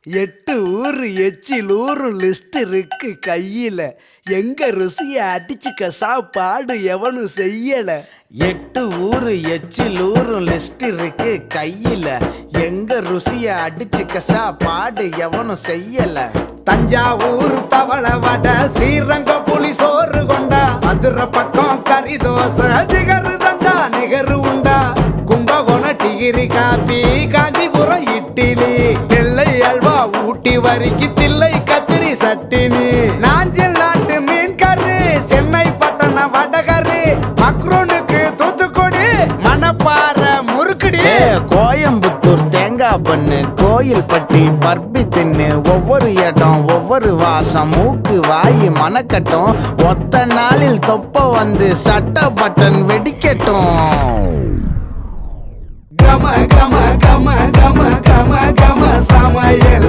8 ஊரு எச்சில் ஊரும் லிஸ்ட் இருக்கு கையில. எங்க ருசிய அடிச்சுக்க சாப்பாடு எவனும் செய்யல. 8 ஊரு எச்சில் ஊரும் லிஸ்ட் இருக்கு கையில. எங்க ருசிய அடிச்சுக்க சாப்பாடு எவனும் செய்யல. தஞ்சாவூர் தவள வடை, ஸ்ரீரங்கம் புளி சோறு கொண்டா, மதுரை பக்கம் கறி தோசை, ஜிகரு தண்டா நிகரு உண்டா, கும்பகோணம் டிகிரி காப்பி, காஞ்சிபுரம் இட்லி, நெல்லை அல்வா ஊட்டி வரிக்கு தில்லை கத்திரி சட்டினி, நாஞ்சில் நாட்டு மீன் கறி, சென்னை பட்டணம் வடகறி, மக்ரூனுக்கு தூத்துக்குடி, மணப்பாறை முறுக்குடி, கோயம்புத்தூர் தேங்காய் பண்ணு, கோயில் பட்டி பர்பி தின்னு, ஒவ்வொரு இடம் ஒவ்வொரு வாசம், மூக்கு வாயி மணக்கட்டும், ஒத்த நாளில் தொப்ப வந்து சட்ட பட்டன் வெடிக்கட்டும். கம கம கம கம கம கம சமையல்